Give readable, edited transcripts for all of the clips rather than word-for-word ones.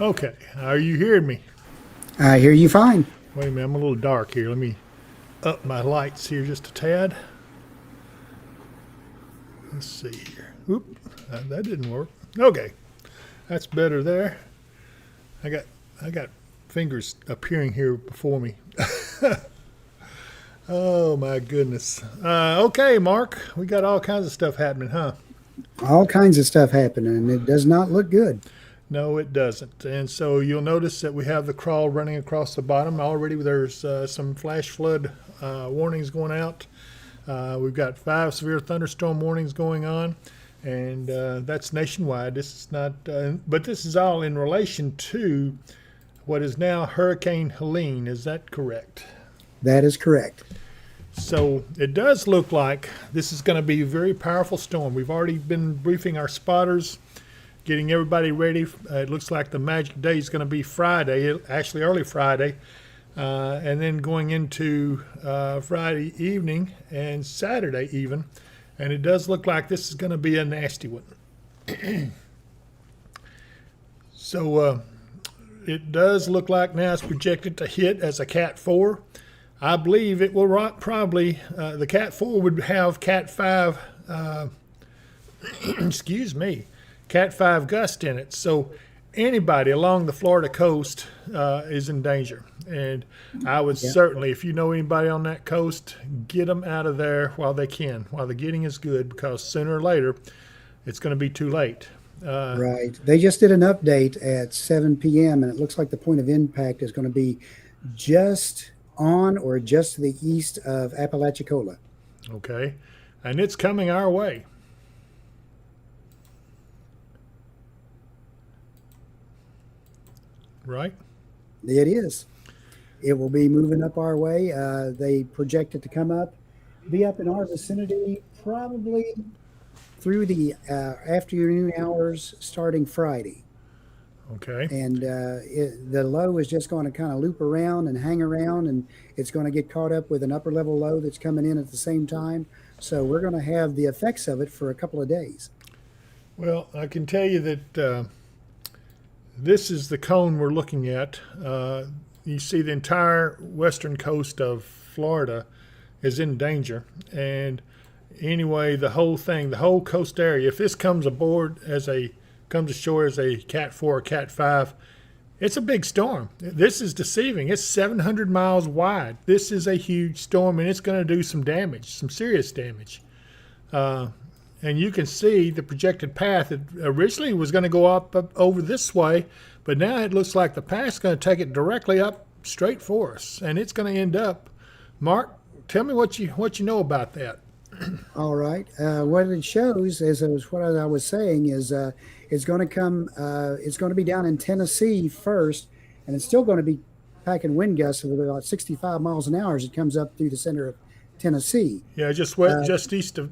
Okay, are you hearing me? I hear you fine. Wait a minute, I'm a little dark here. Let me up my lights here just a tad. Let's see here. Oop, that didn't work. Okay, that's better there. I got I got fingers appearing here before me. Oh my goodness. Okay, Mark, we got all kinds of stuff happening, huh? All kinds of stuff happening, and it does not look good. No, it doesn't. And so you'll notice that we have the crawl running across the bottom. Already there's some flash flood warnings going out. We've got 5 severe thunderstorm warnings going on, and that's nationwide. This is not, but this is all in relation to what is now Hurricane Helene. Is that correct? That is correct. So it does look like this is going to be a very powerful storm. We've already been briefing our spotters, getting everybody ready. It looks like the magic day is going to be Friday, actually early Friday, and then going into Friday evening and Saturday even. And it does look like this is going to be a nasty one. So it does look like now it's projected to hit as a Cat 4. I believe it will probably, the Cat 4 would have Cat 5, excuse me, Cat 5 gust in it. So anybody along the Florida coast is in danger. And I would certainly, if you know anybody on that coast, get them out of there while they can, while the getting is good, because sooner or later it's going to be too late. Right. They just did an update at 7 p.m., and it looks like the point of impact is going to be just on or just to the east of Apalachicola. Okay. And it's coming our way. Right? It is. It will be moving up our way. They project it to be up in our vicinity probably through the afternoon hours starting Friday. Okay. And the low is just going to kind of loop around and hang around, and it's going to get caught up with an upper level low that's coming in at the same time. So we're going to have the effects of it for a couple of days. Well, I can tell you that this is the cone we're looking at. You see the entire western coast of Florida is in danger. And anyway, the whole thing, the whole coast area, if this comes ashore as a Cat 4 or Cat 5, it's a big storm. This is deceiving. It's 700 miles wide. This is a huge storm, and it's going to do some damage, some serious damage. And you can see the projected path. It originally was going to go up over this way, but now it looks like the path is going to take it directly up straight for us, and it's going to end up. Mark, tell me what you know about that. All right. What it shows is what I was saying is it's going to come. It's going to be down in Tennessee first, and it's still going to be packing wind gusts of about 65 miles an hour as it comes up through the center of Tennessee. Yeah, just east of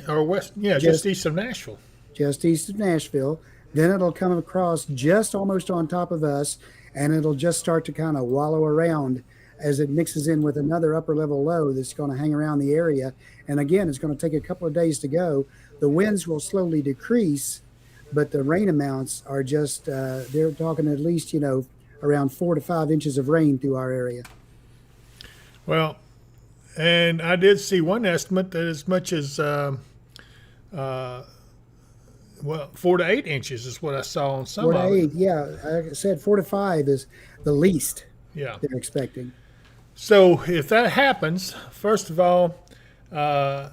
or west. Yeah, just east of Nashville. Just east of Nashville. Then it'll come across just almost on top of us, and it'll just start to kind of wallow around as it mixes in with another upper level low that's going to hang around the area. And again, it's going to take a couple of days to go. The winds will slowly decrease, but the rain amounts are just, they're talking at least, around 4 to 5 inches of rain through our area. Well, and I did see one estimate that as much as, 4 to 8 inches is what I saw on some 4 to of 8, it. yeah. Like I said, 4 to 5 is the least Yeah. they're expecting. So if that happens, first of all, Amanda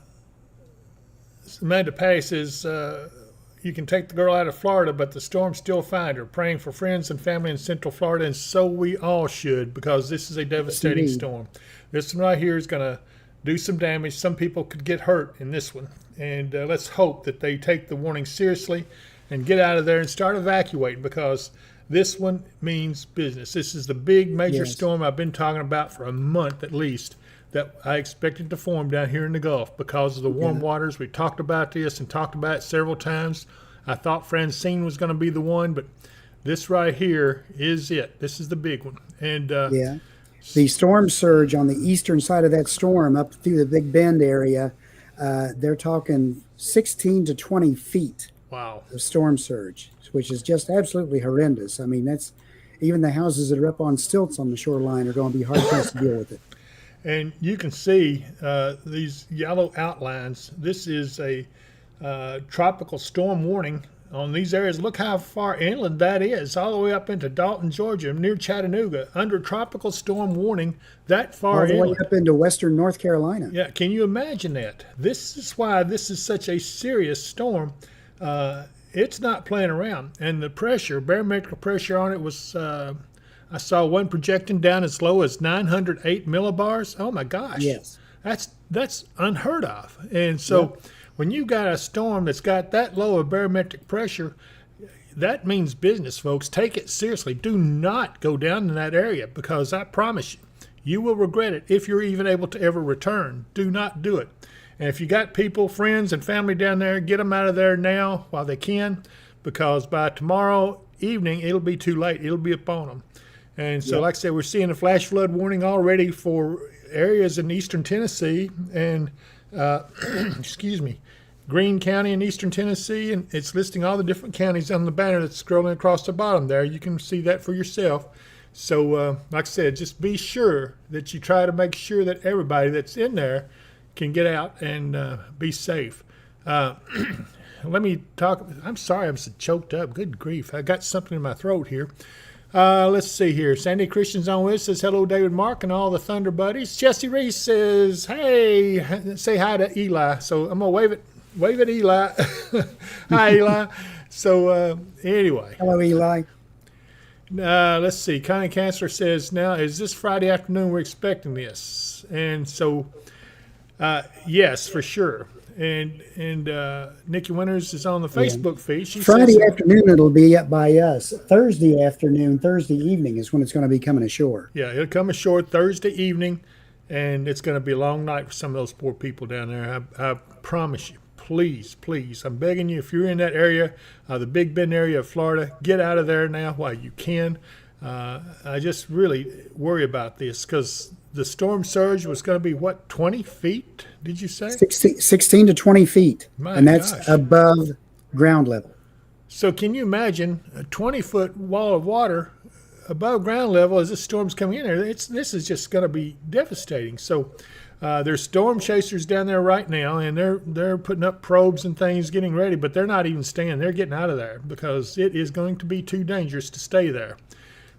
Patty says you can take the girl out of Florida, but the storm still find her. Praying for friends and family in Central Florida, and so we all should, because this is a devastating storm. This one right here is going to do some damage. Some people could get hurt in this one, and let's hope that they take the warning seriously and get out of there and start evacuating, because this one means business. This is the big major storm I've been talking about for a month at least, that I expected to form down here in the Gulf because of the warm waters. We talked about this and talked about it several times. I thought Francine was going to be the one, but this right here is it. This is the big one. And the storm surge on the eastern side of that storm up through the Big Bend area, they're talking 16 to 20 feet. Wow. of storm surge, which is just absolutely horrendous. I mean, that's even the houses that are up on stilts on the shoreline are going to be hard pressed to deal with it. And you can see these yellow outlines. This is a tropical storm warning on these areas. Look how far inland that is, all the way up into Dalton, Georgia, near Chattanooga, under tropical storm warning that far All the way inland. up into western North Carolina. Yeah, can you imagine that? This is why this is such a serious storm. It's not playing around. And the pressure, barometric pressure on it was, I saw one projecting down as low as 908 millibars. Oh my gosh. Yes. That's unheard of. And so when you got a storm that's got that low of barometric pressure, that means business, folks. Take it seriously. Do not go down in that area, because I promise you, you will regret it if you're even able to ever return. Do not do it. And if you got people, friends, and family down there, get them out of there now while they can, because by tomorrow evening, it'll be too late. It'll be upon them. And so, like I said, we're seeing a flash flood warning already for areas in eastern Tennessee and, excuse me, Greene County in eastern Tennessee. And it's listing all the different counties on the banner that's scrolling across the bottom there. You can see that for yourself. So, like I said, just be sure that you try to make sure that everybody that's in there can get out and be safe. Let me talk. I'm sorry, I'm so choked up. Good grief. I got something in my throat here. Let's see here. Sandy Christian's on with us, says hello, David, Mark, and all the Thunder buddies. Jesse Reese says, hey, say hi to Eli. So I'm going to wave at Eli. Hi, Eli. So anyway. Hello, Eli. Let's see. Connie Cancer says, now, is this Friday afternoon we're expecting this? And so, yes, for sure. And Nikki Winters is on the Facebook feed. She Friday says, afternoon it'll be up by us. Thursday afternoon, Thursday evening is when it's going to be coming ashore. yeah, it'll come ashore Thursday evening, and it's going to be a long night for some of those poor people down there. I promise you. Please, please, I'm begging you, if you're in that area, the Big Bend area of Florida, get out of there now while you can. I just really worry about this, because the storm surge was going to be, what, 20 feet, did you say? 16 to 20 feet. My and that's gosh. above ground level. So can you imagine a 20-foot wall of water above ground level as this storm's coming in there? This is just going to be devastating. So there's storm chasers down there right now, and they're putting up probes and things, getting ready, but they're not even staying. They're getting out of there, because it is going to be too dangerous to stay there.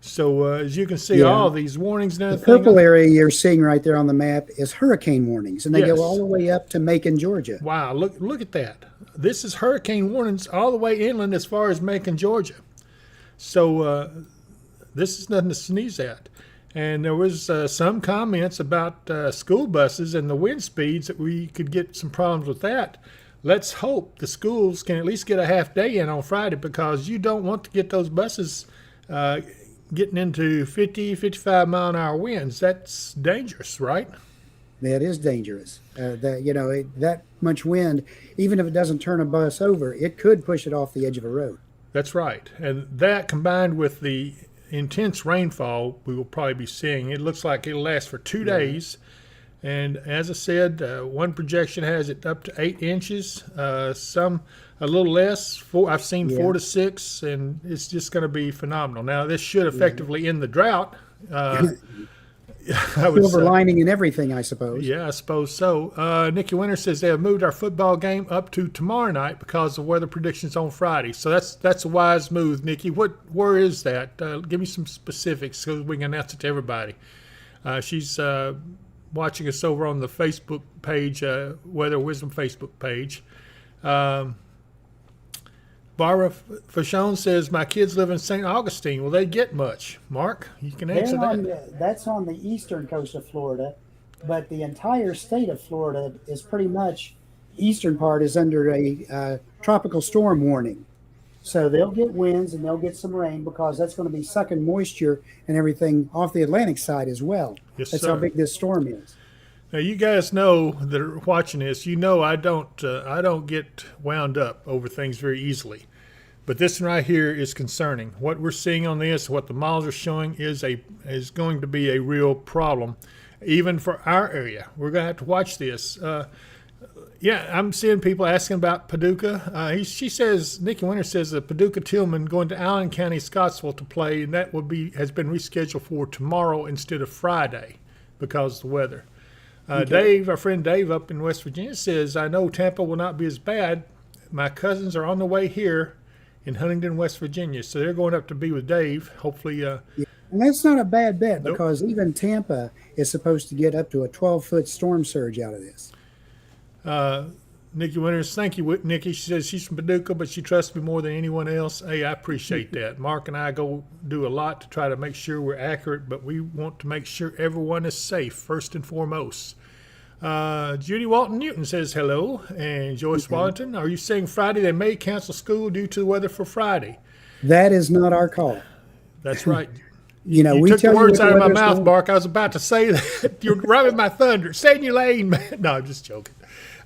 So as you can see, all these warnings and The everything. purple area you're seeing right there on the map is hurricane warnings, and they Yes. go all the way up to Macon, Georgia. Wow, look at that. This is hurricane warnings all the way inland as far as Macon, Georgia. So this is nothing to sneeze at. And there was some comments about school buses and the wind speeds, that we could get some problems with that. Let's hope the schools can at least get a half day in on Friday, because you don't want to get those buses getting into 50, 55 mile an hour winds. That's dangerous, right? That is dangerous. That much wind, even if it doesn't turn a bus over, it could push it off the edge of a road. That's right. And that, combined with the intense rainfall we will probably be seeing, it looks like it'll last for 2 days. And as I said, one projection has it up to 8 inches, some a little less. I've seen 4 to 6, and it's just going to be phenomenal. Now, this should effectively end the drought. I would Silver say. lining and everything, I suppose. Yeah, I suppose so. Nikki Winter says they have moved our football game up to tomorrow night because of weather predictions on Friday. So that's a wise move, Nikki. Where is that? Give me some specifics so we can announce it to everybody. She's watching us over on the Facebook page, Weather Wisdom Facebook page. Barbara Fashon says, my kids live in St. Augustine. Will they get much? Mark, you can answer that. That's on the eastern coast of Florida, but the entire state of Florida is pretty much, eastern part is under a tropical storm warning. So they'll get winds and they'll get some rain, because that's going to be sucking moisture and everything off the Atlantic side as well. Yes, that's sir. how big this storm is. Now, you guys know that are watching this, you know I don't get wound up over things very easily. But this one right here is concerning. What we're seeing on this, what the models are showing, is going to be a real problem, even for our area. We're going to have to watch this. Yeah, I'm seeing people asking about Paducah. She says, Nikki Winter says that Paducah Tillman going to Allen County, Scottsville to play, and that has been rescheduled for tomorrow instead of Friday because of the weather. Okay. Dave, our friend Dave up in West Virginia says, I know Tampa will not be as bad. My cousins are on the way here in Huntington, West Virginia, so they're going up to be with Dave. Hopefully, Yeah. And that's not a bad bet Nope. because even Tampa is supposed to get up to a 12-foot storm surge out of this. Nikki Winters, thank you, Nikki. She says she's from Paducah, but she trusts me more than anyone else. Hey, I appreciate that. Mark and I go do a lot to try to make sure we're accurate, but we want to make sure everyone is safe, first and foremost. Judy Walton Newton says hello. And Joyce Wallington, are you saying Friday they may cancel school due to the weather for Friday? That is not our call. That's right. You know, You we took tell the you words what out the of my weather's mouth, going- Mark. I was about to say that. You're rubbing my thunder. Stay in your lane, man. No, I'm just joking.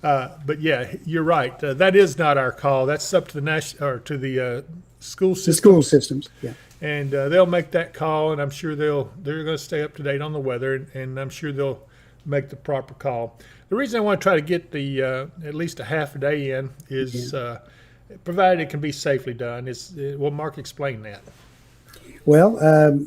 But yeah, you're right. That is not our call. That's up to the school system. The school systems, yeah. And they'll make that call, and I'm sure they're going to stay up to date on the weather, and I'm sure they'll make the proper call. The reason I want to try to get the at least a half a day in is provided it can be safely done. Well, Mark explained that. Well,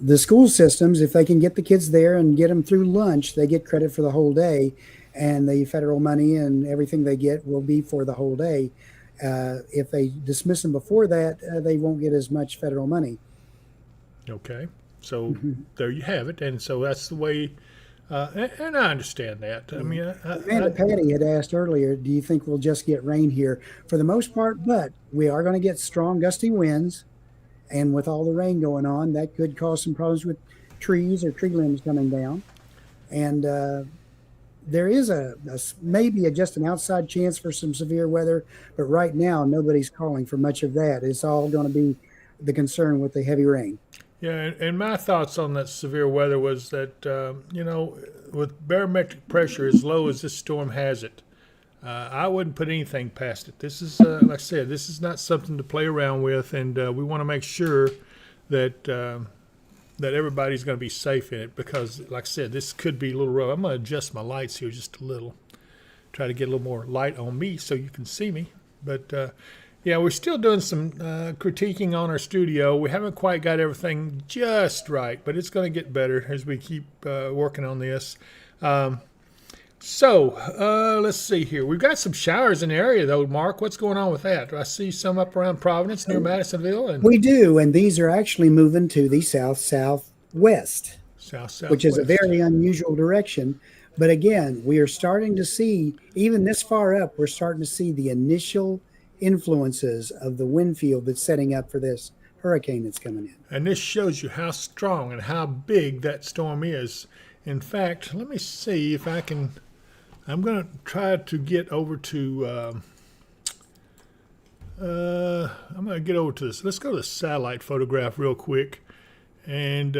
the school systems, if they can get the kids there and get them through lunch, they get credit for the whole day, and the federal money and everything they get will be for the whole day. If they dismiss them before that, they won't get as much federal money. Okay, so there you have it, and so that's the way. And I understand that. I mean, Amanda Patty had asked earlier, do you think we'll just get rain here? For the most part, but we are going to get strong gusty winds. And with all the rain going on, that could cause some problems with trees or tree limbs coming down. And there is maybe just an outside chance for some severe weather. But right now, nobody's calling for much of that. It's all going to be the concern with the heavy rain. Yeah, and my thoughts on that severe weather was that, with barometric pressure as low as this storm has it, I wouldn't put anything past it. This is, like I said, this is not something to play around with, and we want to make sure that that everybody's going to be safe in it because, like I said, this could be a little rough. I'm going to adjust my lights here just a little, try to get a little more light on me so you can see me. But, yeah, we're still doing some critiquing on our studio. We haven't quite got everything just right, but it's going to get better as we keep working on this. So let's see here. We've got some showers in the area, though, Mark. What's going on with that? I see some up around Providence near Madisonville. And We do, and these are actually moving to the south-southwest, south-southwest. which is a very unusual direction. But again, we are starting to see, even this far up, we're starting to see the initial influences of the wind field that's setting up for this hurricane that's coming in. And this shows you how strong and how big that storm is. In fact, let me see if I can. I'm going to try to get over to. I'm going to get over to this. Let's go to the satellite photograph real quick. And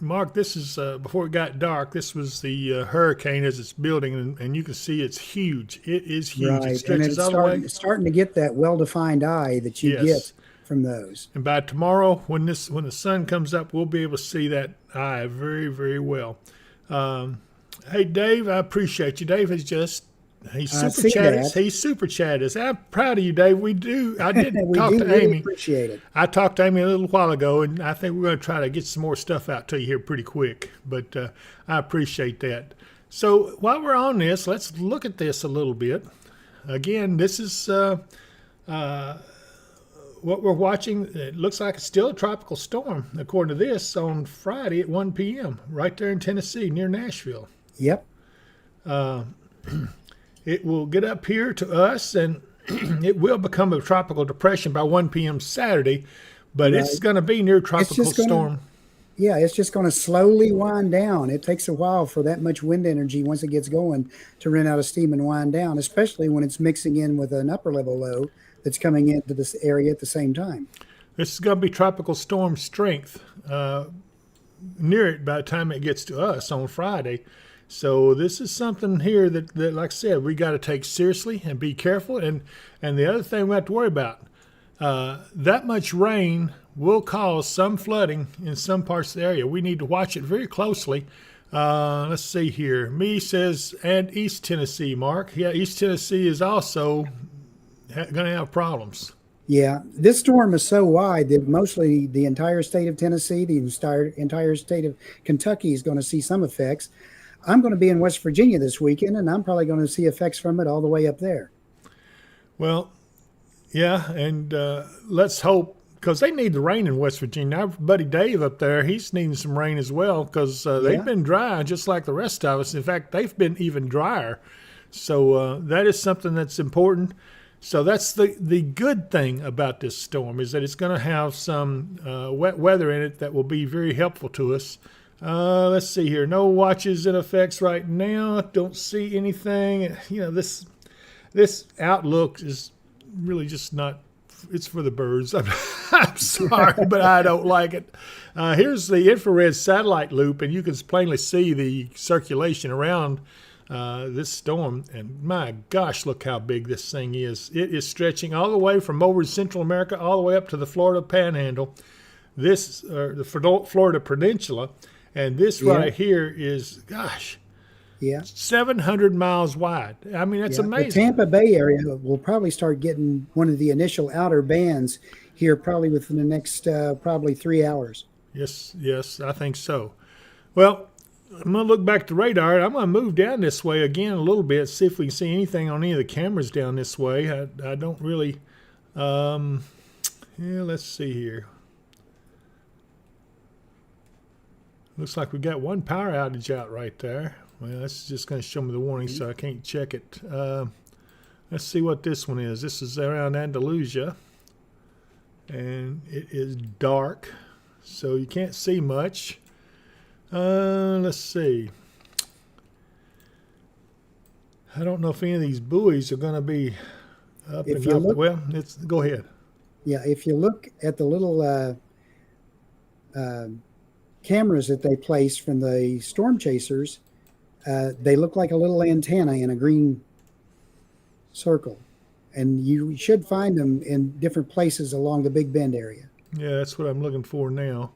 Mark, this is before it got dark. This was the hurricane as it's building, and you can see it's huge. It is huge. Right, It and stretches it's all the way. starting to get that well-defined eye that you Yes. get from those. And by tomorrow, when the sun comes up, we'll be able to see that eye very, very well. Hey, Dave, I appreciate you. Dave is he's I super see chatted. that. He's super chatted. I'm proud of you, Dave. We do. I did We talk do to really Amy. appreciate it. I talked to Amy a little while ago, and I think we're going to try to get some more stuff out to you here pretty quick. But I appreciate that. So while we're on this, let's look at this a little bit. Again, this is what we're watching. It looks like it's still a tropical storm, according to this, on Friday at 1 p.m. right there in Tennessee near Nashville. Yep. It will get up here to us, and it will become a tropical depression by 1 p.m. Saturday, but it's going to be near tropical storm. Yeah, it's just going to slowly wind down. It takes a while for that much wind energy, once it gets going, to run out of steam and wind down, especially when it's mixing in with an upper level low that's coming into this area at the same time. This is going to be tropical storm strength near it by the time it gets to us on Friday. So this is something here that like I said, we got to take seriously and be careful. And the other thing we have to worry about, that much rain will cause some flooding in some parts of the area. We need to watch it very closely. Let's see here. Me says, and East Tennessee, Mark. Yeah, East Tennessee is also going to have problems. Yeah, this storm is so wide that mostly the entire state of Tennessee, the entire state of Kentucky is going to see some effects. I'm going to be in West Virginia this weekend, and I'm probably going to see effects from it all the way up there. Well, yeah, and let's hope, because they need the rain in West Virginia. Our buddy Dave up there, he's needing some rain as well, because they've been dry just like the rest of us. In fact, they've been even drier. So that is something that's important. So that's the good thing about this storm, is that it's going to have some wet weather in it that will be very helpful to us. Let's see here. No watches in effects right now. Don't see anything. You know, this outlook is really just not. It's for the birds. I'm sorry, but I don't like it. Here's the infrared satellite loop, and you can plainly see the circulation around this storm. And my gosh, look how big this thing is. It is stretching all the way from over Central America all the way up to the Florida Panhandle. The Florida Peninsula. And this right here is, gosh, 700 miles wide. I mean, that's amazing. The Tampa Bay area will probably start getting one of the initial outer bands here probably within the next probably 3 hours. Yes, I think so. Well, I'm going to look back to radar. I'm going to move down this way again a little bit, see if we can see anything on any of the cameras down this way. I don't really, let's see here. Looks like we got one power outage out right there. Well, that's just going to show me the warning, so I can't check it. Let's see what this one is. This is around Andalusia, and it is dark, so you can't see much. Let's see. I don't know if any of these buoys are going to be up and up. Well, go ahead. Yeah, if you look at the little cameras that they place from the storm chasers, they look like a little antenna in a green circle, and you should find them in different places along the Big Bend area. Yeah, that's what I'm looking for now.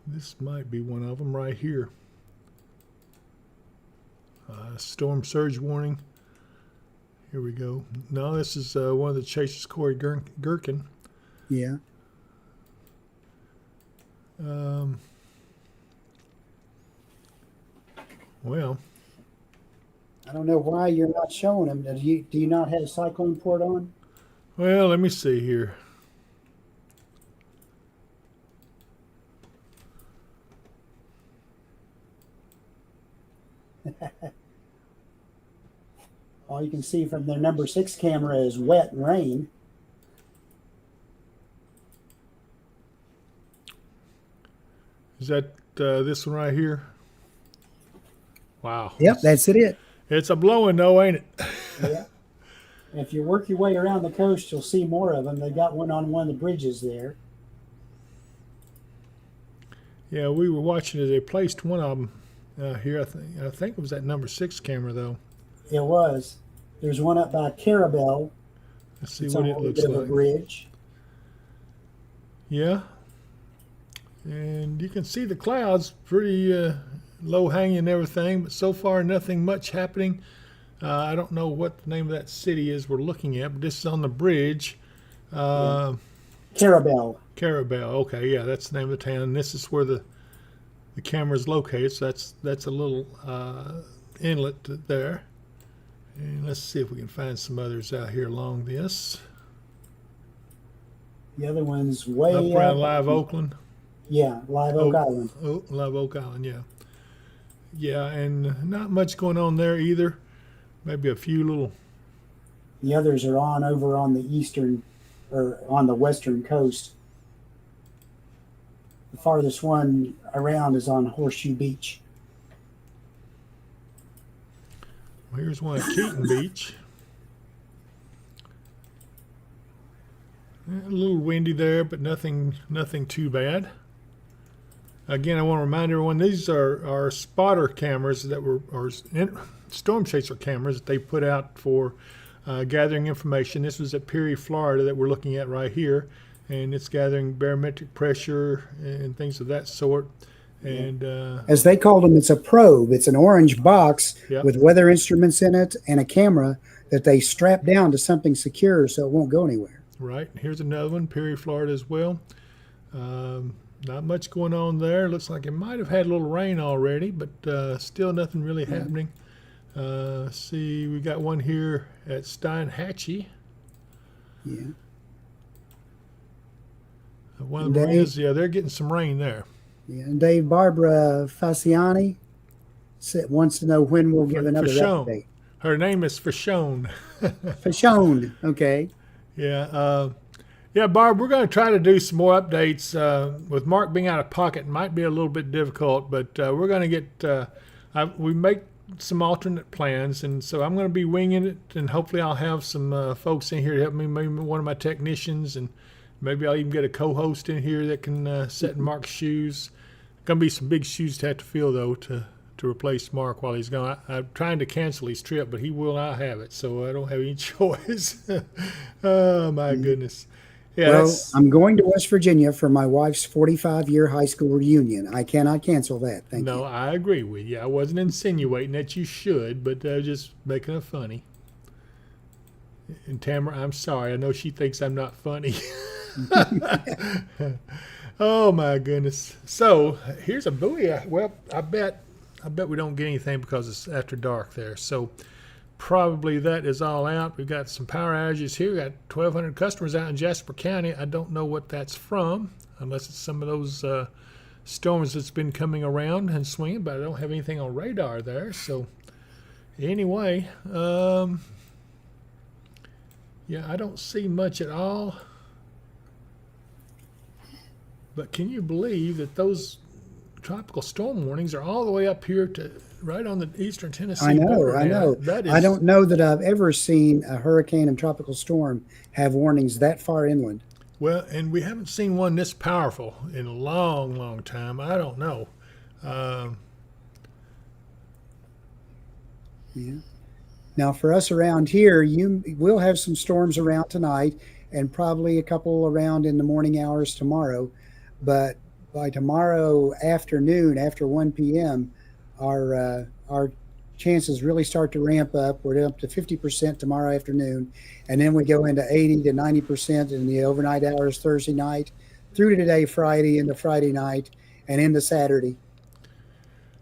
This might be one of them right here. Storm surge warning. Here we go. No, this is one of the chasers, Corey Gherkin. Yeah. Well, I don't know why you're not showing them. Do you not have cyclone port on? Well, let me see here. All you can see from their number 6 camera is wet and rain. Is that this one right here? Wow. Yep, that's it. It's a blowing though, ain't it? Yeah. If you work your way around the coast, you'll see more of them. They got one on one of the bridges there. Yeah, we were watching it. They placed one of them here. I think it was that number 6 camera though. It was. There's one up by Carabel. Let's see what it looks like. A bridge. Yeah. And you can see the clouds pretty low hanging and everything, but so far nothing much happening. I don't know what the name of that city is we're looking at, but this is on the bridge. Carabel. Carabel. Okay, yeah, that's the name of the town. And this is where the camera is located. So that's a little inlet there. And let's see if we can find some others out here along this. The other one's way up around Live Oakland. Yeah, Live Oak Island. Oh, Live Oak Island, yeah. Yeah, and not much going on there either. Maybe a few little. The others are over on the eastern or on the western coast. The farthest one around is on Horseshoe Beach. Well, here's one at Keaton Beach. A little windy there, but nothing too bad. Again, I want to remind everyone, these are spotter cameras or storm chaser cameras that they put out for gathering information. This was at Perry, Florida that we're looking at right here. and it's gathering barometric pressure and things of that sort. And As they called them, it's a probe. It's an orange box yep, with weather instruments in it and a camera that they strap down to something secure so it won't go anywhere. right. Here's another one, Perry, Florida as well. Not much going on there. Looks like it might have had a little rain already, but still nothing really happening. See, we got one here at Steinhatchee. Yeah. One of the marinas, yeah, they're getting some rain there. Yeah. And Dave, Barbara Fasciani wants to know when we'll give another Fashone. update. Her name is Fashone. Fashone. Okay. Yeah. Yeah, Barb, we're going to try to do some more updates. With Mark being out of pocket, it might be a little bit difficult, but we're going to get, we make some alternate plans, and so I'm going to be winging it, and hopefully I'll have some folks in here to help me, maybe one of my technicians, and maybe I'll even get a co-host in here that can sit in Mark's shoes. Going to be some big shoes to have to fill, though, to replace Mark while he's gone. I'm trying to cancel his trip, but he will not have it, so I don't have any choice. Oh, my goodness. Yeah, Well, I'm going to West Virginia for my wife's 45-year high school reunion. I cannot cancel that. Thank you. no, I agree with you. I wasn't insinuating that you should, but just making it funny. And Tamara, I'm sorry. I know she thinks I'm not funny. Oh my goodness. So here's a buoy. Well, I bet we don't get anything because it's after dark there. So probably that is all out. We've got some power outages here. We've got 1,200 customers out in Jasper County. I don't know what that's from, unless it's some of those storms that's been coming around and swinging, but I don't have anything on radar there. So anyway, yeah, I don't see much at all. But can you believe that those tropical storm warnings are all the way up here to right on the eastern Tennessee border? I know. I don't know that I've ever seen a hurricane and tropical storm have warnings that far inland. Well, and we haven't seen one this powerful in a long, long time. I don't know. Yeah. Now, for us around here, we'll have some storms around tonight and probably a couple around in the morning hours tomorrow. But by tomorrow afternoon, after 1 p.m., our chances really start to ramp up. We're up to 50% tomorrow afternoon, and then we go into 80 to 90% in the overnight hours Thursday night, through to today, Friday, into Friday night, and into Saturday.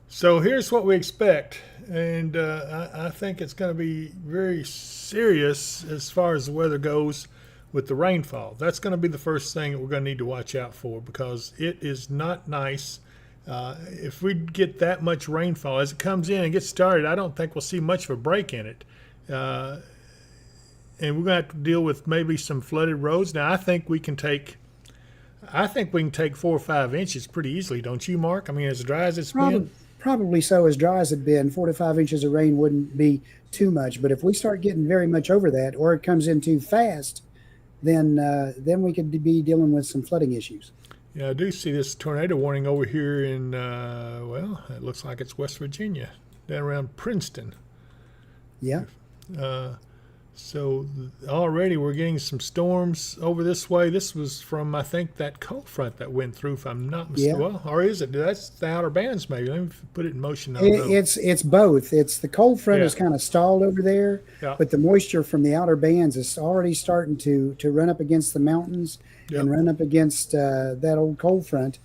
So here's what we expect, and I think it's going to be very serious as far as the weather goes with the rainfall. That's going to be the first thing that we're going to need to watch out for, because it is not nice. If we get that much rainfall as it comes in and gets started, I don't think we'll see much of a break in it. And we're going to have to deal with maybe some flooded roads. Now, I think we can take 4 or 5 inches pretty easily, don't you, Mark? I mean, as dry as it's been. Probably so. As dry as it's been, 4 to 5 inches of rain wouldn't be too much. But if we start getting very much over that, or it comes in too fast, then we could be dealing with some flooding issues. Yeah, I do see this tornado warning over here in, well, it looks like it's West Virginia, down around Princeton. Yeah. So already we're getting some storms over this way. This was from, I think, that cold front that went through, if I'm not mistaken. Yeah. Well, or is it? That's the outer bands, maybe. Let me put it in motion. It's both. It's the cold front Yeah. is kind of stalled over there, Yeah. but the moisture from the outer bands is already starting to run up against the mountains Yep. and run up against that old cold front,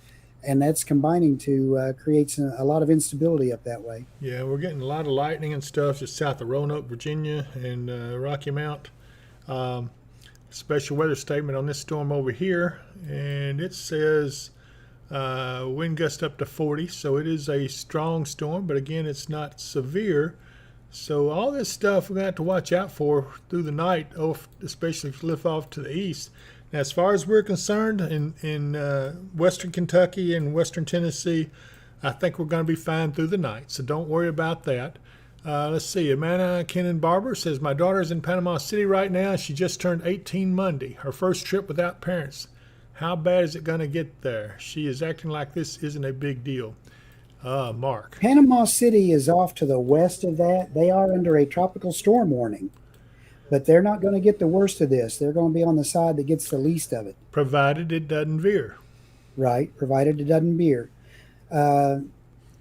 and that's combining to create a lot of instability up that way. Yeah, we're getting a lot of lightning and stuff just south of Roanoke, Virginia, and Rocky Mount. Special weather statement on this storm over here, and it says wind gust up to 40, so it is a strong storm, but again, it's not severe. So all this stuff we're going to have to watch out for through the night, especially if you lift off to the east. Now, as far as we're concerned, in western Kentucky and western Tennessee, I think we're going to be fine through the night, so don't worry about that. Let's see. Amanda Kennan Barber says, my daughter's in Panama City right now. She just turned 18 Monday, her first trip without parents. How bad is it going to get there? She is acting like this isn't a big deal. Mark. Panama City is off to the west of that. They are under a tropical storm warning. but they're not going to get the worst of this. They're going to be on the side that gets the least of it, Provided it doesn't veer. right? Provided it doesn't veer. Uh,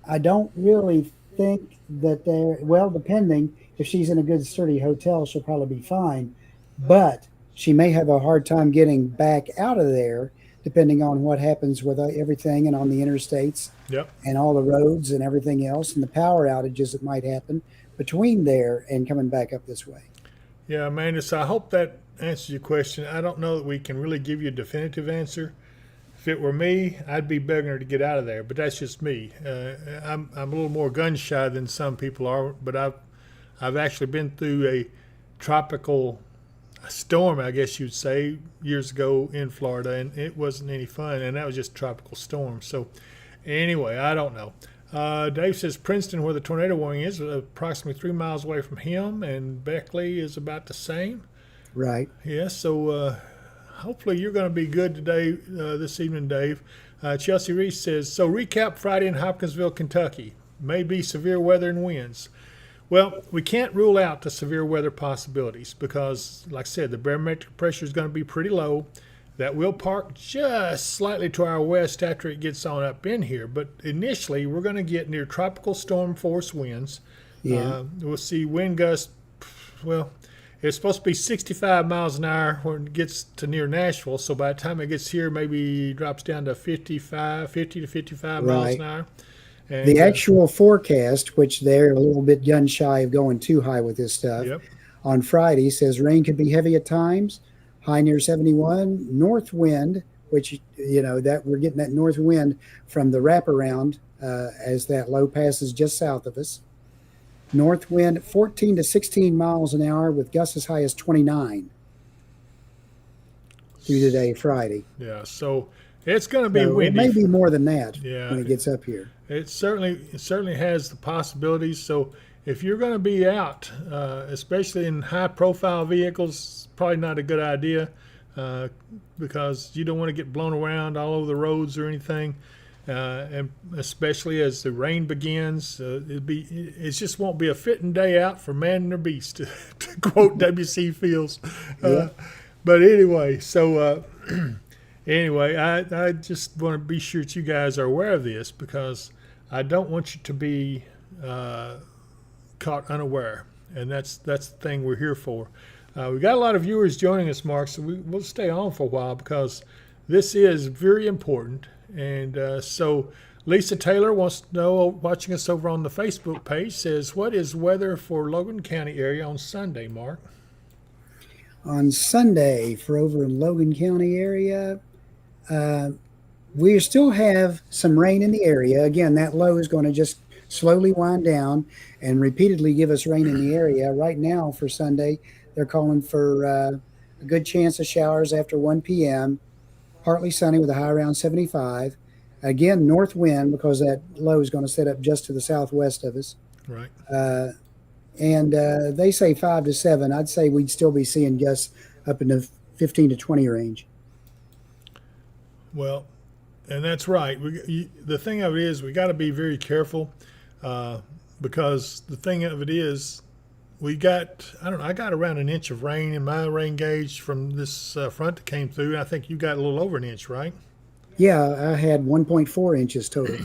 I don't really think that they're, well, depending if she's in a good sturdy hotel, she'll probably be fine. But she may have a hard time getting back out of there, depending on what happens with everything and on the interstates Yep. and all the roads and everything else and the power outages that might happen between there and coming back up this way. Yeah, Amanda, so I hope that answers your question. I don't know that we can really give you a definitive answer. If it were me, I'd be begging her to get out of there, but that's just me. I'm a little more gun shy than some people are, but I've actually been through a tropical storm, I guess you'd say, years ago in Florida, and it wasn't any fun, and that was just a tropical storm. So anyway, I don't know. Dave says Princeton, where the tornado warning is, approximately 3 miles away from him, and Beckley is about the same. Right. Yeah, so hopefully you're going to be good today, this evening, Dave. Chelsea Reese says, so recap Friday in Hopkinsville, Kentucky. May be severe weather and winds. Well, we can't rule out the severe weather possibilities because, like I said, the barometric pressure is going to be pretty low. That will park just slightly to our west after it gets on up in here. But initially, we're going to get near tropical storm force winds. Yeah. We'll see wind gusts, well, it's supposed to be 65 miles an hour when it gets to near Nashville. So by the time it gets here, maybe drops down to 50 to 55 miles Right. an hour. And, The actual forecast, which they're a little bit gun shy of going too high with this stuff, Yep. on Friday says rain could be heavy at times, high near 71, north wind, which, that we're getting that north wind from the wraparound as that low passes just south of us. North wind 14 to 16 miles an hour with gusts as high as 29 through today, Friday. Yeah, so it's going to be So it windy. may be more than that Yeah. when it gets up here. It certainly has the possibilities. So if you're going to be out, especially in high-profile vehicles, probably not a good idea because you don't want to get blown around all over the roads or anything. And especially as the rain begins, it just won't be a fitting day out for man and their beast, to quote W.C. Fields. Yeah. But anyway, so. Anyway, I just want to be sure that you guys are aware of this because I don't want you to be caught unaware, and that's the thing we're here for. We got a lot of viewers joining us, Mark, so we'll stay on for a while because this is very important. And so Lisa Taylor wants to know, watching us over on the Facebook page, says, what is weather for Logan County area on Sunday, Mark? On Sunday for over in Logan County area, we still have some rain in the area. Again, that low is going to just slowly wind down and repeatedly give us rain in the area. Right now for Sunday, they're calling for a good chance of showers after 1 p.m., partly sunny with a high around 75. Again, north wind because that low is going to set up just to the southwest of us. Right. And they say 5 to 7. I'd say we'd still be seeing gusts up in the 15 to 20 range. Well, and that's right. The thing of it is, we got to be very careful because the thing of it is, I got around an inch of rain in my rain gauge from this front that came through. And I think you got a little over an inch, right? Yeah, I had 1.4 inches total.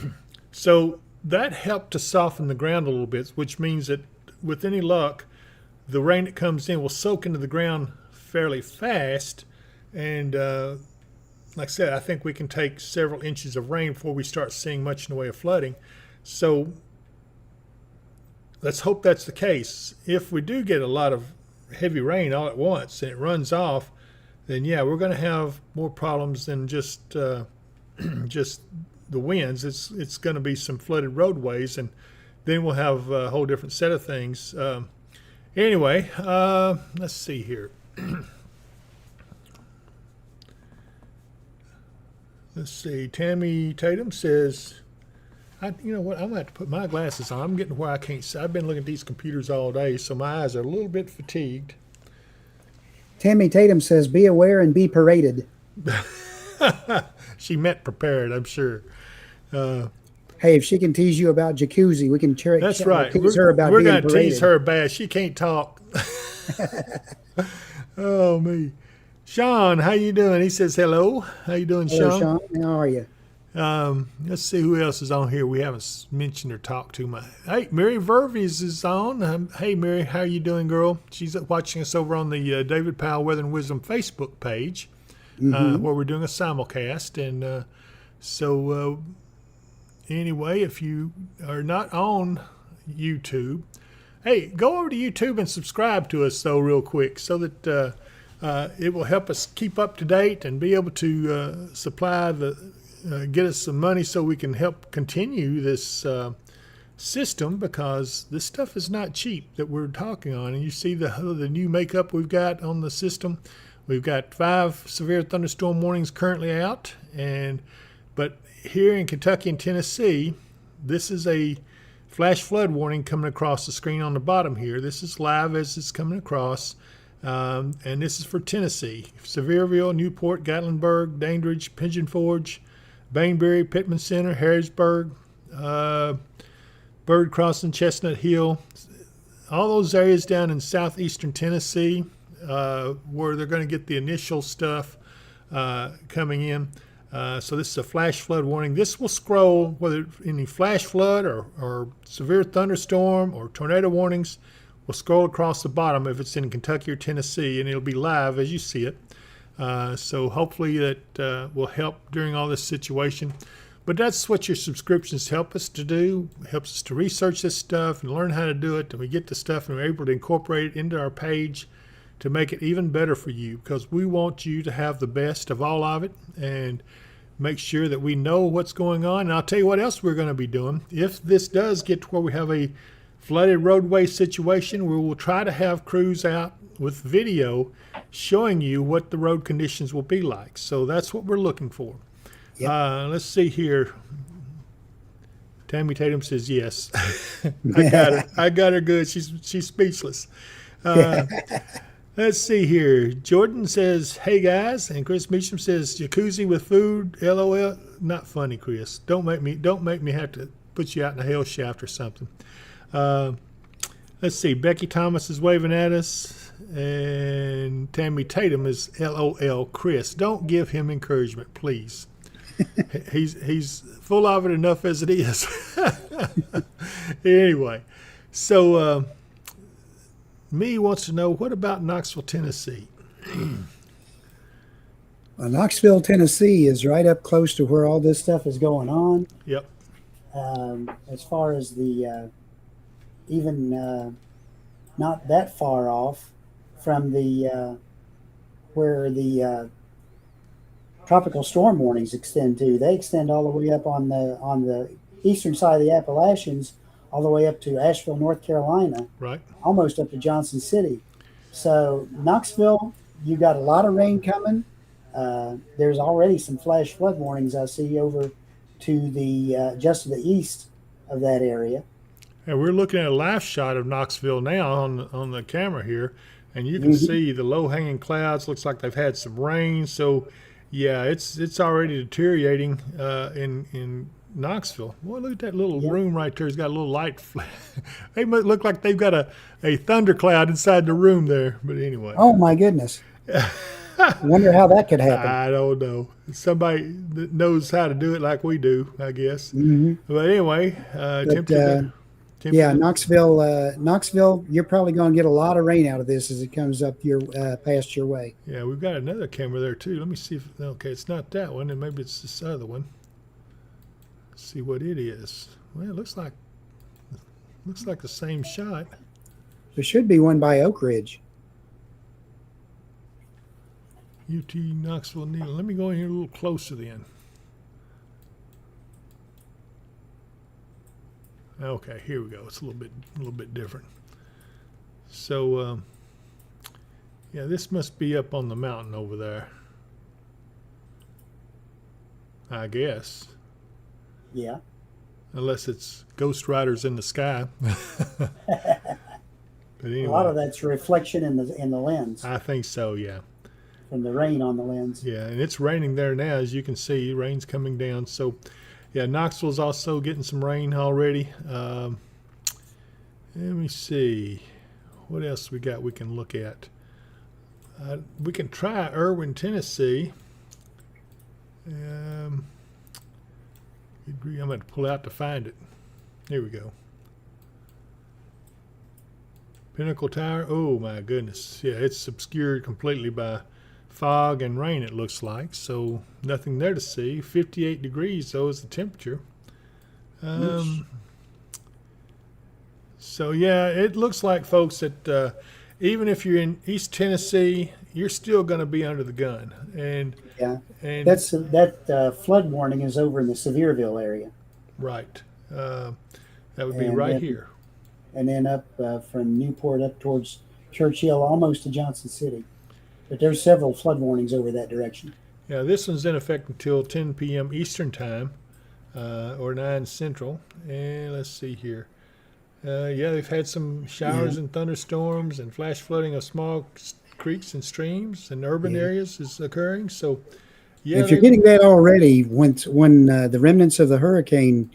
So that helped to soften the ground a little bit, which means that with any luck, the rain that comes in will soak into the ground fairly fast. And like I said, I think we can take several inches of rain before we start seeing much in the way of flooding. So let's hope that's the case. If we do get a lot of heavy rain all at once and it runs off, then yeah, we're going to have more problems than just just the winds. It's going to be some flooded roadways, and then we'll have a whole different set of things. Anyway, let's see here. Let's see. Tammy Tatum says, you know what? I'm going to have to put my glasses on. I'm getting where I can't see. I've been looking at these computers all day, so my eyes are a little bit fatigued. Tammy Tatum says, be aware and be paraded. She meant prepared, I'm sure. Hey, if she can tease you about jacuzzi, we can That's right. tease her about We're being going to paraded. tease her bad. She can't talk. Oh, me. Sean, how you doing? He says hello. How you doing, Hello, Sean? Sean. How are you? Let's see who else is on here we haven't mentioned or talked to. Hey, Mary Verves is on. Hey, Mary, how you doing, girl? She's watching us over on the David Powell Weather and Wisdom Facebook page, where we're doing a simulcast. And anyway, if you are not on YouTube, hey, go over to YouTube and subscribe to us, though, real quick, so that it will help us keep up to date and be able to get us some money so we can help continue this system, because this stuff is not cheap that we're talking on. And you see the new makeup we've got on the system. We've got 5 severe thunderstorm warnings currently out, but here in Kentucky and Tennessee, this is a flash flood warning coming across the screen on the bottom here. This is live as it's coming across. And this is for Tennessee: Sevierville, Newport, Gatlinburg, Dandridge, Pigeon Forge, Bainbury, Pittman Center, Harrisburg, Bird Crossing, Chestnut Hill, all those areas down in southeastern Tennessee, where they're going to get the initial stuff coming in. So this is a flash flood warning. This will scroll, whether any flash flood or severe thunderstorm or tornado warnings, will scroll across the bottom if it's in Kentucky or Tennessee, and it'll be live as you see it. So hopefully that will help during all this situation. But that's what your subscriptions help us to do. It helps us to research this stuff and learn how to do it. And we get the stuff and we're able to incorporate it into our page to make it even better for you, because we want you to have the best of all of it and make sure that we know what's going on. And I'll tell you what else we're going to be doing. If this does get to where we have a flooded roadway situation, we will try to have crews out with video showing you what the road conditions will be like. So that's what we're looking for. Yep. Let's see here. Tammy Tatum says yes. I got her. I got her good. She's speechless. Let's see here. Jordan says, hey guys, and Chris Meacham says, jacuzzi with food, LOL. Not funny, Chris. Don't make me have to put you out in a hell shaft or something. Let's see. Becky Thomas is waving at us, and Tammy Tatum is LOL. Chris, don't give him encouragement, please. He's full of it enough as it is. Anyway, so Me wants to know, what about Knoxville, Tennessee? Well, Knoxville, Tennessee is right up close to where all this stuff is going on. Yep. As far as the even not that far off from the where the tropical storm warnings extend to. They extend all the way up on the eastern side of the Appalachians, all the way up to Asheville, North Carolina, Right. almost up to Johnson City. So Knoxville, you got a lot of rain coming. There's already some flash flood warnings I see over to the just to the east of that area. And we're looking at a live shot of Knoxville now on the camera here, and you can see the low-hanging clouds. Looks like they've had some rain. So, yeah, it's already deteriorating in Knoxville. Well, look at that little room right there. It's got a little light. They might look like they've got a thundercloud inside the room there. But anyway. Oh, my goodness. I wonder how that could happen. I don't know. Somebody that knows how to do it like we do, I guess. But anyway, yeah, Knoxville, you're probably going to get a lot of rain out of this as it comes up past your way. Yeah, we've got another camera there too. Let me see if, okay, it's not that one, and maybe it's this other one. Let's see what it is. Well, it looks like the same shot. There should be one by Oak Ridge. UT Knoxville Needle. Let me go in here a little closer then. Okay, here we go. It's a little bit different. So, yeah, this must be up on the mountain over there, I guess. Yeah. Unless it's Ghost Riders in the sky. But anyway, a lot of that's reflection in the lens. I think so, yeah. From the rain on the lens. Yeah, and it's raining there now, as you can see. Rain's coming down. So, yeah, Knoxville's also getting some rain already. Let me see. what else we got we can look at? We can try Irwin, Tennessee. I'm going to pull out to find it. Here we go. Pinnacle Tower. Oh my goodness. Yeah, it's obscured completely by fog and rain, it looks like. So nothing there to see. 58 degrees though is the temperature. So yeah, it looks like, folks, that even if you're in East Tennessee, you're still going to be under the gun. And that flood warning is over in the Sevierville area. Right. That would be right here. And then up from Newport up towards Churchill, almost to Johnson City. But there's several flood warnings over that direction. Yeah, this one's in effect until 10 p.m. Eastern Time, or 9 Central. And let's see here. Yeah, they've had some showers and thunderstorms and flash flooding of small creeks and streams and urban areas is occurring. So, yeah. If you're getting that already, when the remnants of the hurricane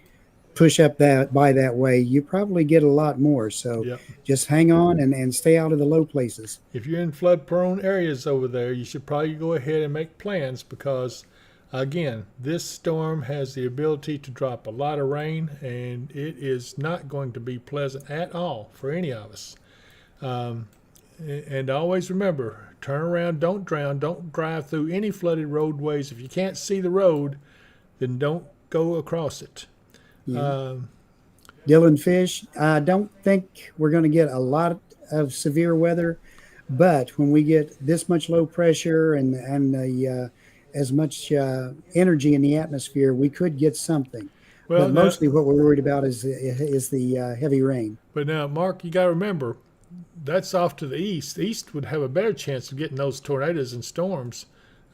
push up that way, you probably get a lot more. So just hang on and stay out of the low places. If you're in flood prone areas over there, you should probably go ahead and make plans because, again, this storm has the ability to drop a lot of rain, and it is not going to be pleasant at all for any of us. And always remember, turn around, don't drown, don't drive through any flooded roadways. If you can't see the road, then don't go across it. Dylan Fish, I don't think we're going to get a lot of severe weather, but when we get this much low pressure and as much energy in the atmosphere, we could get something. Well, but mostly what we're worried about is the heavy rain. But now, Mark, you got to remember, that's off to the east. The east would have a better chance of getting those tornadoes and storms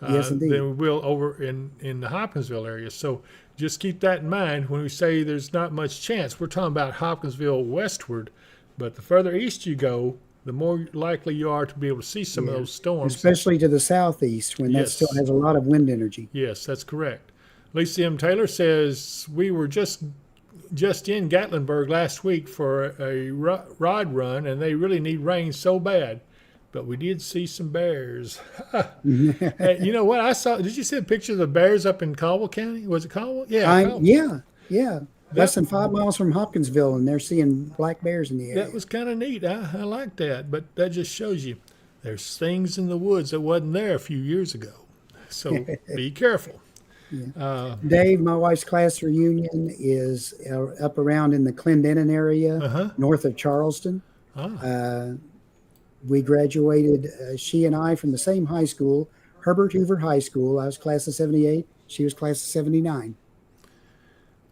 than we will over in the Hopkinsville area. So just keep that in mind when we say there's not much chance. We're talking about Hopkinsville westward, but the further east you go, the more likely you are to be able to see some of those storms. Especially to the southeast when that still has a lot of wind energy. Yes, that's correct. Lisa M. Taylor says, we were just in Gatlinburg last week for a rod run, and they really need rain so bad. But we did see some bears. Hey, you know what I saw? Did you see a picture of the bears up in Caldwell County? Was it Caldwell? Yeah. Yeah. Less than 5 miles from Hopkinsville, and they're seeing black bears in the area. That was kind of neat. I like that. But that just shows you there's things in the woods that wasn't there a few years ago. So be careful. Yeah. Dave, my wife's class reunion is up around in the Clendenin area, north of Charleston. We graduated, she and I, from the same high school, Herbert Hoover High School. I was class of 78. She was class of 79.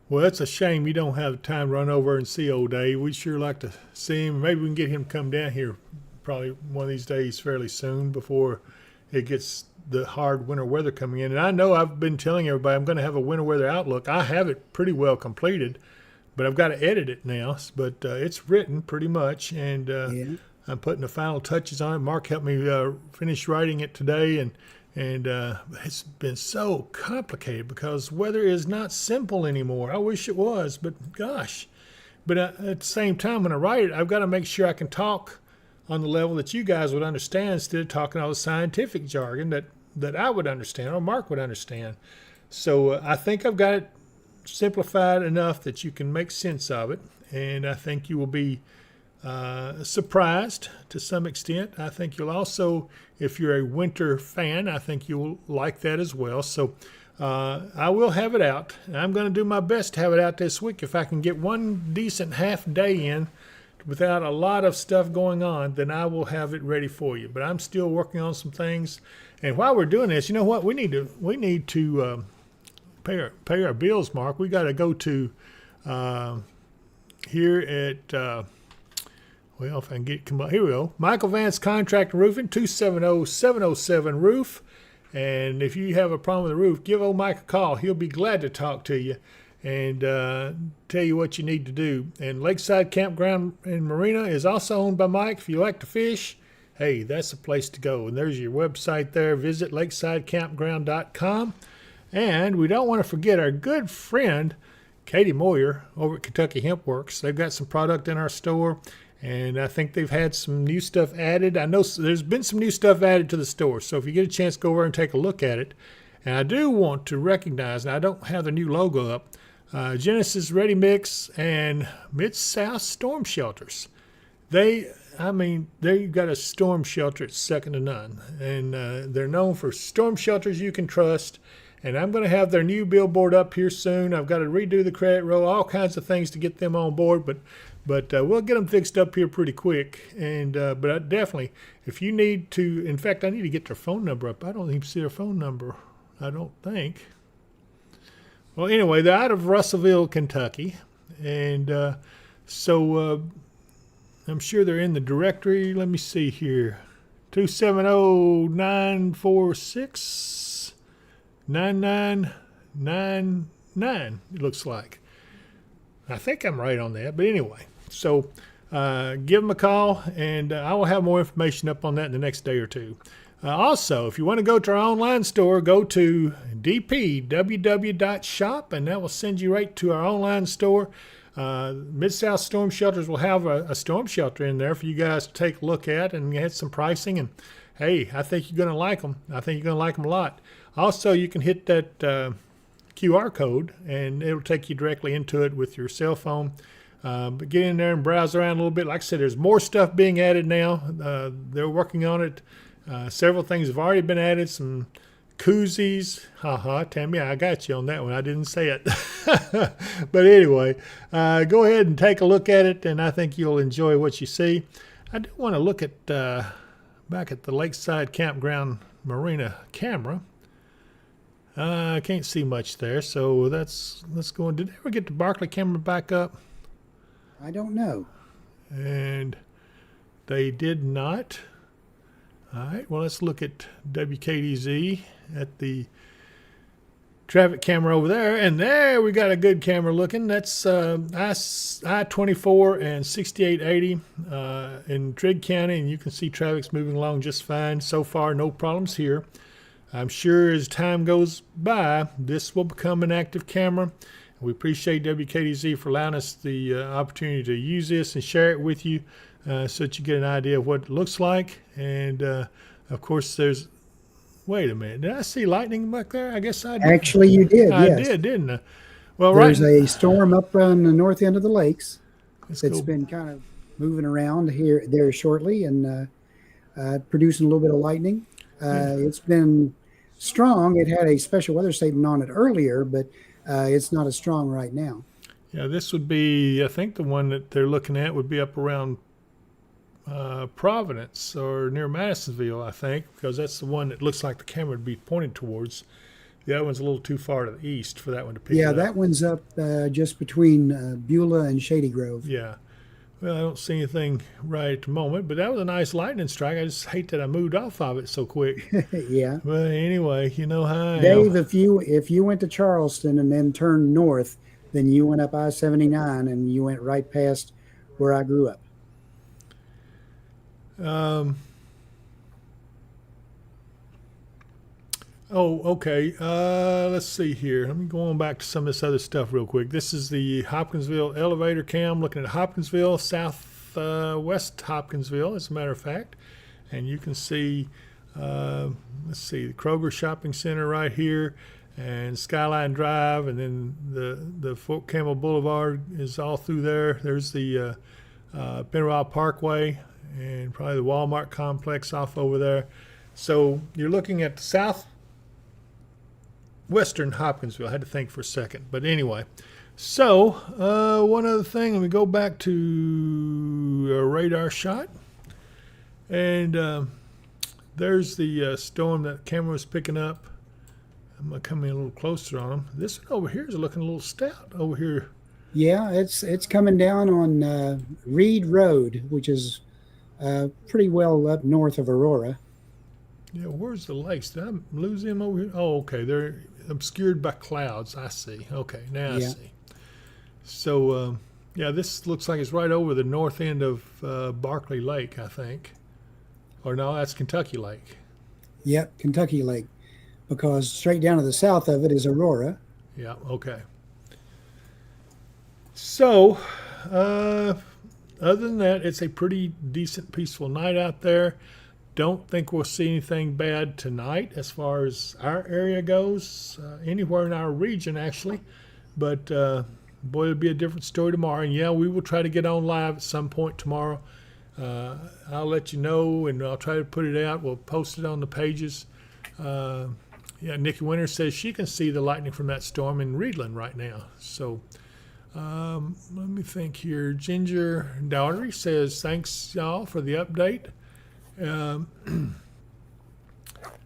Well, it's a shame you don't have time to run over and see old Dave. We'd sure like to see him. Maybe we can get him to come down here probably one of these days fairly soon before it gets the hard winter weather coming in. And I know I've been telling everybody I'm going to have a winter weather outlook. I have it pretty well completed, but I've got to edit it now. But it's written pretty much, and I'm putting the final touches on it. Mark helped me finish writing it today, and it's been so complicated because weather is not simple anymore. I wish it was, but gosh. But at the same time, when I write it, I've got to make sure I can talk on the level that you guys would understand instead of talking all the scientific jargon that I would understand or Mark would understand. So I think I've got it simplified enough that you can make sense of it, and I think you will be surprised to some extent. I think you'll also, if you're a winter fan, I think you'll like that as well. So I will have it out. I'm going to do my best to have it out this week. If I can get one decent half day in without a lot of stuff going on, then I will have it ready for you. But I'm still working on some things. And while we're doing this, you know what? We need to pay our bills, Mark. We got to go to here at well, if I can come up, here we go. Michael Vance Contract Roofing, 270-707-ROOF. And if you have a problem with the roof, give old Mike a call. He'll be glad to talk to you and tell you what you need to do. And Lakeside Campground and Marina is also owned by Mike. If you like to fish, hey, that's the place to go. And there's your website there. Visit lakesidecampground.com. And we don't want to forget our good friend, Katie Moyer over at Kentucky Hemp Works. They've got some product in our store, And I think they've had some new stuff added. I know there's been some new stuff added to the store. So if you get a chance, go over and take a look at it. And I do want to recognize, and I don't have the new logo up, Genesis Ready Mix and Mid-South Storm Shelters. They've got a storm shelter that's second to none. And they're known for storm shelters you can trust. And I'm going to have their new billboard up here soon. I've got to redo the credit roll, all kinds of things to get them on board. But we'll get them fixed up here pretty quick. And but I definitely, if you need to, in fact, I need to get their phone number up. I don't even see their phone number. I don't think. Well, anyway, they're out of Russellville, Kentucky. And so I'm sure they're in the directory. Let me see here. 270-946-9999, it looks like. I think I'm right on that. But anyway, so give them a call, and I will have more information up on that in the next day or two. Also, if you want to go to our online store, go to dpww.shop, and that will send you right to our online store. Mid-South Storm Shelters will have a storm shelter in there for you guys to take a look at and get some pricing. And hey, I think you're going to like them. I think you're going to like them a lot. Also, you can hit that QR code, and it'll take you directly into it with your cell phone. But get in there and browse around a little bit. Like I said, there's more stuff being added now. They're working on it. Several things have already been added. Some koozies. Tammy, I got you on that one. I didn't say it. But anyway, go ahead and take a look at it, and I think you'll enjoy what you see. I do want to look at back at the Lakeside Campground Marina camera. I can't see much there, so let's go on. Did they ever get the Barkley camera back up? I don't know. And they did not. All right, well, let's look at WKDZ at the traffic camera over there. And there we got a good camera looking. That's I-24 and 6880 in Trigg County. And you can see traffic's moving along just fine. So far, no problems here. I'm sure as time goes by, this will become an active camera. We appreciate WKDZ for allowing us the opportunity to use this and share it with you so that you get an idea of what it looks like. And, of course, there's... Wait a minute. Did I see lightning back there? I guess I did. Actually, you did, I yes. did, didn't I? Well, There's right. a storm up on the north end of the lakes. Let's It's go. been kind of moving around there shortly and producing a little bit of lightning. It's been strong. It had a special weather statement on it earlier, but it's not as strong right now. Yeah, this would be, I think the one that they're looking at would be up around Providence or near Madisonville, I think, because that's the one that looks like the camera would be pointed towards. The other one's a little too far to the east for that one to pick it Yeah, up. that one's up just between Beulah and Shady Grove. Yeah. Well, I don't see anything right at the moment, but that was a nice lightning strike. I just hate that I moved off of it so quick. Yeah. But anyway, you know how I am. Dave, if you went to Charleston and then turned north, then you went up I-79 and you went right past where I grew up. Okay. Let's see here. Let me go on back to some of this other stuff real quick. This is the Hopkinsville elevator cam looking at Hopkinsville, southwest Hopkinsville, as a matter of fact. And you can see, let's see, the Kroger Shopping Center right here, and Skyline Drive, and then the Fort Campbell Boulevard is all through there. There's the Pennyroyal Parkway, and probably the Walmart complex off over there. So you're looking at the southwestern Hopkinsville. I had to think for a second. But anyway, so one other thing, let me go back to a radar shot. And there's the storm that camera was picking up. I'm going to come in a little closer on them. This one over here is looking a little stout over here. Yeah, it's coming down on Reed Road, which is pretty well up north of Aurora. Yeah, where's the lakes? Did I lose them over here? Oh, okay. They're obscured by clouds. I see. Okay, now I see. So, yeah, this looks like it's right over the north end of Barkley Lake, I think. Or no, that's Kentucky Lake. Yep, Kentucky Lake. Because straight down to the south of it is Aurora. Yeah, okay. So, other than that, it's a pretty decent, peaceful night out there. Don't think we'll see anything bad tonight as far as our area goes, anywhere in our region actually. But boy, it'll be a different story tomorrow. And yeah, we will try to get on live at some point tomorrow. I'll let you know, and I'll try to put it out. We'll post it on the pages. Yeah, Nikki Winter says she can see the lightning from that storm in Reedland right now. So let me think here. Ginger Dowdery says, thanks, y'all, for the update.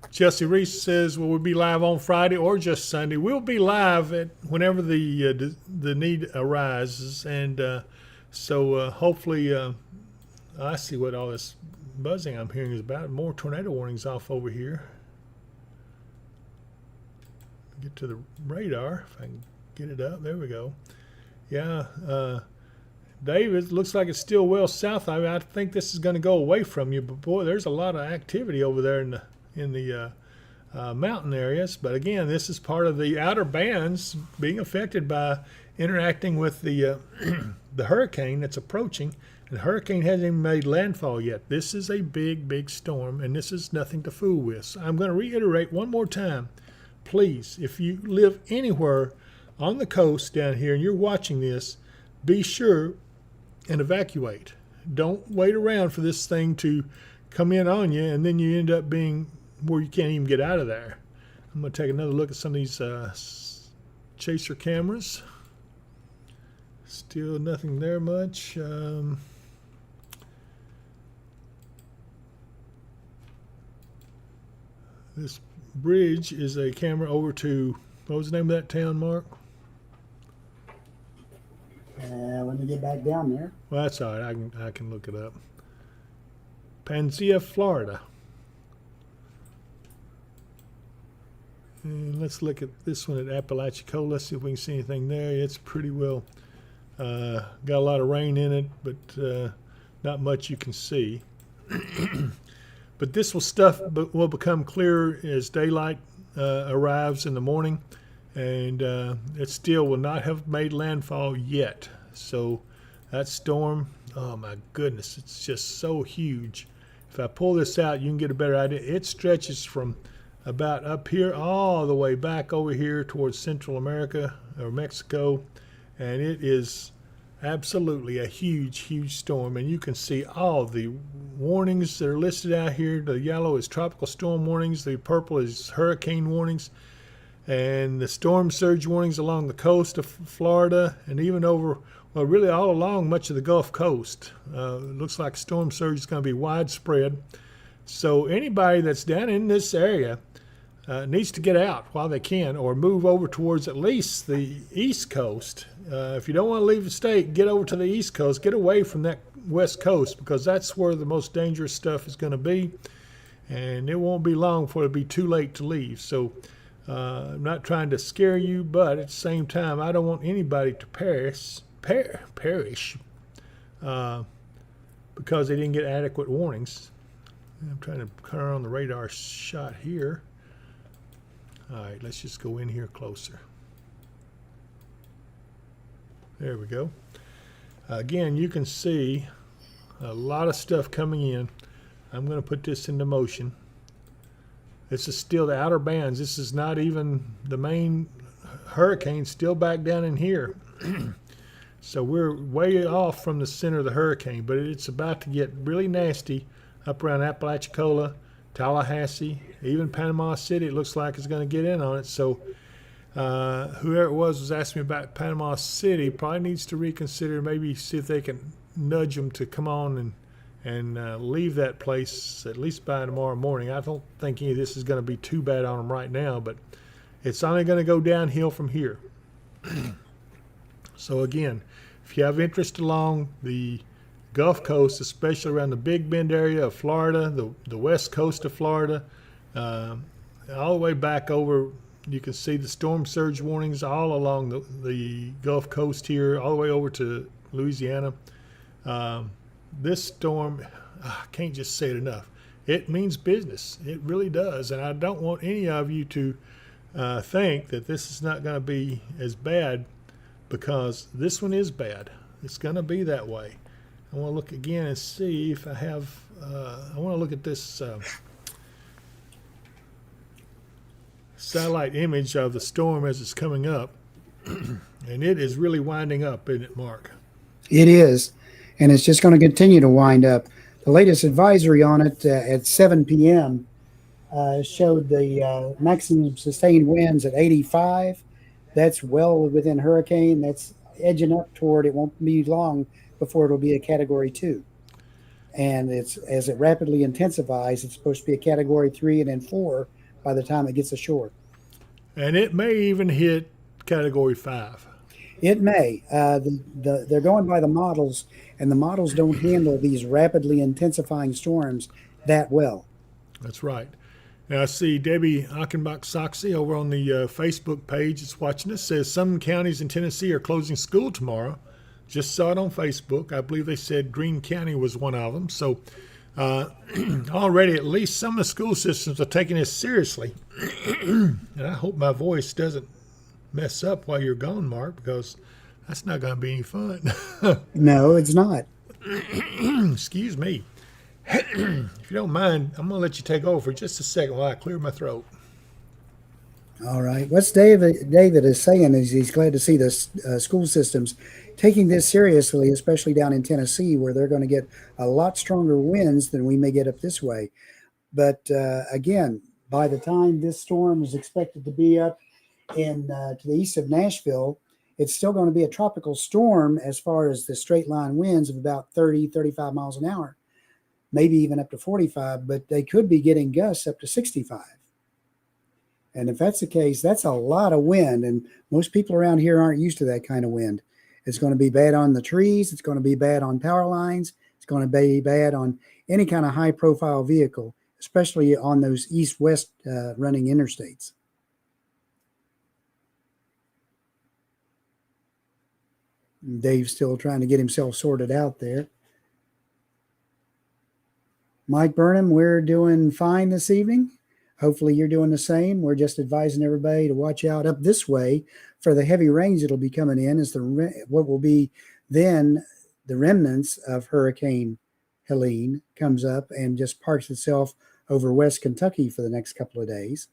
Chelsea Reese says, will we be live on Friday or just Sunday? We'll be live at whenever the need arises. And so hopefully, I see what all this buzzing I'm hearing is about. More tornado warnings off over here. Get to the radar if I can get it up. There we go. Yeah, Dave, it looks like it's still well south. I think this is going to go away from you, but boy, there's a lot of activity over there in the mountain areas. But again, this is part of the outer bands being affected by interacting with the the hurricane that's approaching. And the hurricane hasn't even made landfall yet. This is a big, big storm, and this is nothing to fool with. So I'm going to reiterate one more time. Please, if you live anywhere on the coast down here and you're watching this, be sure and evacuate. Don't wait around for this thing to come in on you and then you end up being where you can't even get out of there. I'm going to take another look at some of these chaser cameras. Still nothing there much. This bridge is a camera over to, what was the name of that town, Mark? Let me get back down there. Well, that's all right. I can look it up. Panzea, Florida. And let's look at this one at Apalachicola. Let's see if we can see anything there. It's pretty well got a lot of rain in it, but not much you can see. But this will become clearer as daylight arrives in the morning, and it still will not have made landfall yet. So that storm, oh my goodness, it's just so huge. If I pull this out, you can get a better idea. It stretches from about up here all the way back over here towards Central America or Mexico, and it is absolutely a huge, huge storm. And you can see all the warnings that are listed out here. The yellow is tropical storm warnings, the purple is hurricane warnings, and the storm surge warnings along the coast of Florida and even over, well, really all along much of the Gulf Coast. It looks like storm surge is going to be widespread. So anybody that's down in this area needs to get out while they can, or move over towards at least the East Coast. If you don't want to leave the state, get over to the East Coast. Get away from that West Coast, because that's where the most dangerous stuff is going to be. And it won't be long before it'll be too late to leave. So I'm not trying to scare you, but at the same time, I don't want anybody to perish because they didn't get adequate warnings. I'm trying to turn on the radar shot here. All right, let's just go in here closer. There we go. Again, you can see a lot of stuff coming in. I'm going to put this into motion. This is still the outer bands. This is not even the main hurricane, still back down in here. So we're way off from the center of the hurricane, but it's about to get really nasty up around Apalachicola, Tallahassee, even Panama City. It looks like it's going to get in on it. So whoever it was asking me about Panama City probably needs to reconsider, maybe see if they can nudge them to come on and leave that place at least by tomorrow morning. I don't think any of this is going to be too bad on them right now, but it's only going to go downhill from here. So again, if you have interest along the Gulf Coast, especially around the Big Bend area of Florida, the west coast of Florida, all the way back over, you can see the storm surge warnings all along the Gulf Coast here, all the way over to Louisiana. This storm, I can't just say it enough. It means business. It really does. And I don't want any of you to think that this is not going to be as bad, because this one is bad. It's going to be that way. I want to look again and see if I have. I want to look at this satellite image of the storm as it's coming up, and it is really winding up, isn't it, Mark? It is, and it's just going to continue to wind up. The latest advisory on it at 7 p.m. Showed the maximum sustained winds at 85. That's well within hurricane. That's edging up toward, it won't be long before it'll be a category 2. And it's, as it rapidly intensifies, it's supposed to be a category 3 and then 4 by the time it gets ashore. And it may even hit category 5. It may. They're going by the models, and the models don't handle these rapidly intensifying storms that well. That's right. Now, I see Debbie Achenbach-Soxy over on the Facebook page is watching us. Says some counties in Tennessee are closing school tomorrow. Just saw it on Facebook. I believe they said Greene County was one of them. So already at least some of the school systems are taking this seriously. And I hope my voice doesn't mess up while you're gone, Mark, because that's not going to be any fun. No, it's not. Excuse me. If you don't mind, I'm going to let you take over for just a second while I clear my throat. All right. What's David is saying is he's glad to see the school systems taking this seriously, especially down in Tennessee, where they're going to get a lot stronger winds than we may get up this way. But again, by the time this storm is expected to be up in to the east of Nashville, it's still going to be a tropical storm as far as the straight line winds of about 30, 35 miles an hour, maybe even up to 45, but they could be getting gusts up to 65. And if that's the case, that's a lot of wind. And most people around here aren't used to that kind of wind. It's going to be bad on the trees. It's going to be bad on power lines. It's going to be bad on any kind of high profile vehicle, especially on those east-west running interstates. Dave's still trying to get himself sorted out there. Mike Burnham, we're doing fine this evening. Hopefully you're doing the same. We're just advising everybody to watch out up this way for the heavy rains that'll be coming in as what will be then the remnants of Hurricane Helene comes up and just parks itself over West Kentucky for the next couple of days.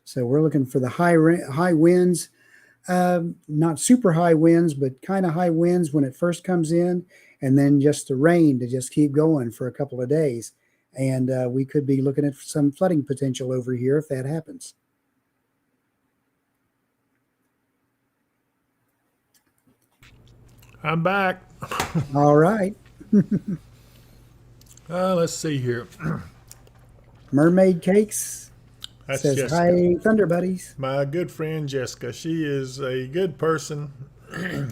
So we're looking for the high winds, not super high winds, but kind of high winds when it first comes in, and then just the rain to just keep going for a couple of days. And we could be looking at some flooding potential over here if that happens. I'm back. All right. Let's see here. Mermaid Cakes That's says, Jessica. hi, Thunder Buddies. My good friend Jessica. She is a good person.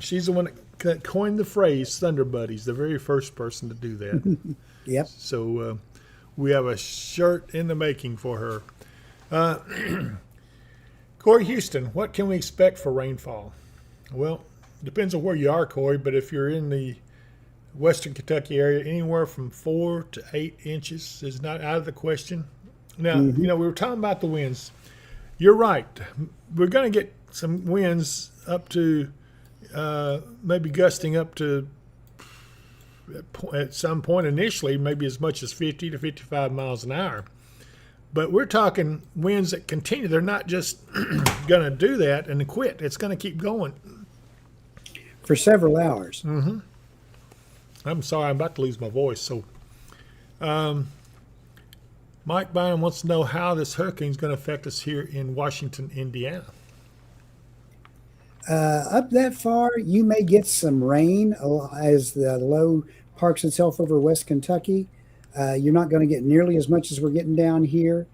She's the one that coined the phrase Thunder Buddies, the very first person to do that. Yep. So we have a shirt in the making for her. Corey Houston, what can we expect for rainfall? Well, depends on where you are, Corey, but if you're in the western Kentucky area, anywhere from 4 to 8 inches is not out of the question. Now, you know, we were talking about the winds. You're right. We're going to get some winds up to maybe gusting up to, at some point initially, maybe as much as 50 to 55 miles an hour. But we're talking winds that continue. They're not just going to do that and quit. It's going to keep going. For several hours. Mm-hmm. I'm sorry, I'm about to lose my voice. So Mike Bynum wants to know how this hurricane is going to affect us here in Washington, Indiana. Up that far, you may get some rain as the low parks itself over West Kentucky. You're not going to get nearly as much as we're getting down here.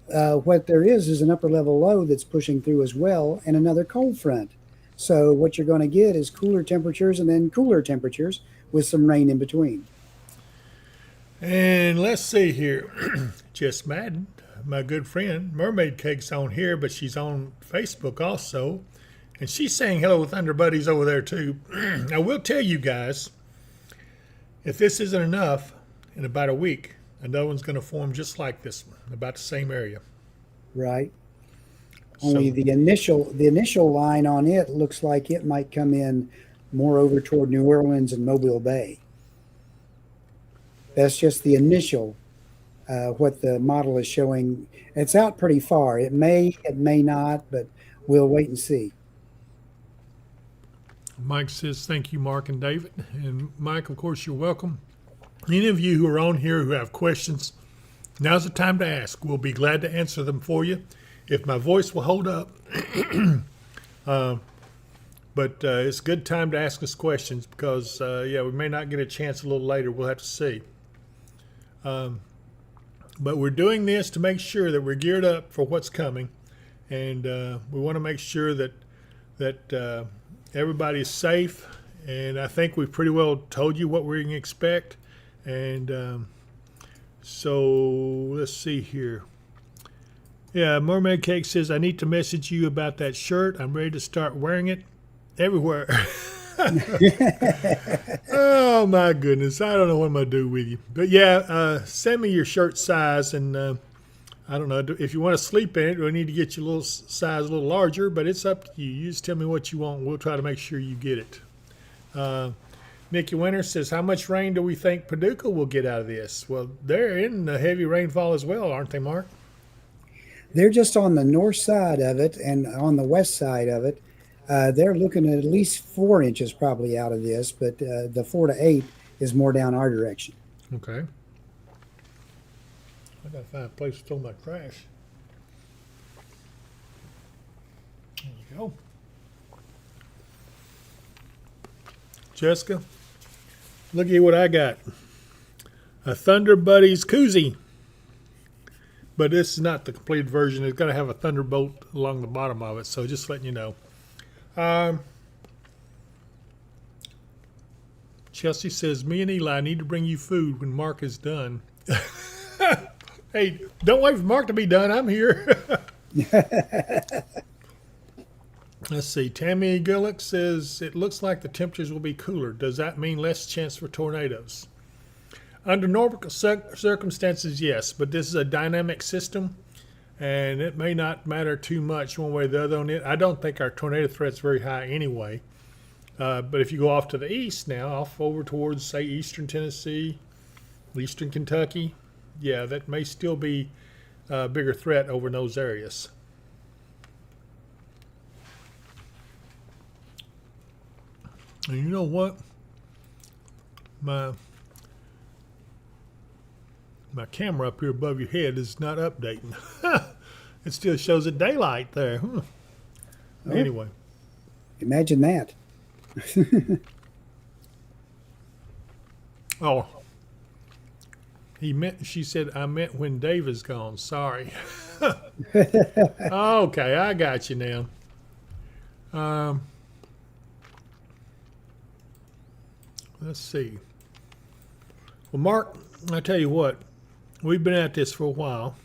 What there is an upper level low that's pushing through as well, and another cold front. So what you're going to get is cooler temperatures and then cooler temperatures with some rain in between. And let's see here. Jess Madden, my good friend, Mermaid Cake's on here, but she's on Facebook also. And she's saying hello with Thunder Buddies over there too. I will tell you guys, if this isn't enough, in about a week, another one's going to form just like this one, about the same area. Right. Only the initial line on it looks like it might come in more over toward New Orleans and Mobile Bay. That's just the initial, what the model is showing. It's out pretty far. It may not, but we'll wait and see. Mike says, thank you, Mark and David. And Mike, of course, you're welcome. Any of you who are on here who have questions, now's the time to ask. We'll be glad to answer them for you if my voice will hold up. But it's a good time to ask us questions because, we may not get a chance a little later. We'll have to see. But we're doing this to make sure that we're geared up for what's coming. And we want to make sure that everybody's safe. And I think we've pretty well told you what we can expect. And so let's see here. Yeah, Mermaid Cake says, I need to message you about that shirt. I'm ready to start wearing it everywhere. Oh, my goodness. I don't know what I'm going to do with you. But, send me your shirt size. And I don't know. If you want to sleep in it, we need to get you a little size a little larger. But it's up to you. You just tell me what you want. And we'll try to make sure you get it. Nikki Winter says, how much rain do we think Paducah will get out of this? Well, they're in the heavy rainfall as well, aren't they, Mark? They're just on the north side of it and on the west side of it. They're looking at least 4 inches probably out of this, but the 4 to 8 is more down our direction. Okay. I got to find a place to throw my trash. There you go. Jessica, look at what I got. A Thunder Buddies koozie. But this is not the completed version. It's going to have a thunderbolt along the bottom of it. So just letting you know. Chelsea says, me and Eli need to bring you food when Mark is done. Hey, don't wait for Mark to be done. I'm here. Let's see. Tammy Gullick says, it looks like the temperatures will be cooler. Does that mean less chance for tornadoes? Under normal circumstances, yes, but this is a dynamic system, and it may not matter too much one way or the other on it. I don't think our tornado threat's very high anyway. But if you go off to the east now, off over towards, say, eastern Tennessee, eastern Kentucky, yeah, that may still be a bigger threat over in those areas. And you know what? My camera up here above your head is not updating. It still shows a daylight there. Oh. Anyway. Imagine that. Oh. She said, I meant when Dave is gone. Sorry. Okay, I got you now. Let's see. Well, Mark, I tell you what. We've been at this for a while.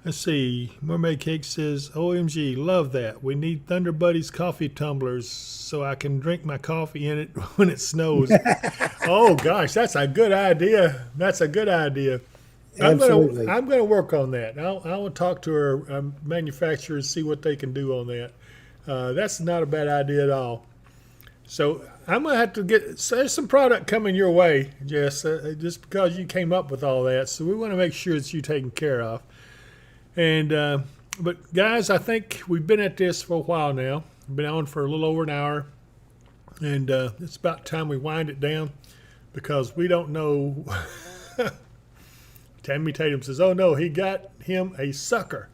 Let's see. Mermaid Cake says, OMG, love that. We need Thunder Buddies coffee tumblers so I can drink my coffee in it when it snows. Oh, gosh, that's a good idea. That's a good idea. Absolutely. I'm going to work on that. I will talk to our manufacturer and see what they can do on that. That's not a bad idea at all. So I'm going to have to there's some product coming your way, Jess, just because you came up with all that. So we want to make sure that you're taken care of. And but guys, I think we've been at this for a while now. We've been on for a little over an hour. And it's about time we wind it down because we don't know. Tammy Tatum says, oh, no, he got him a sucker.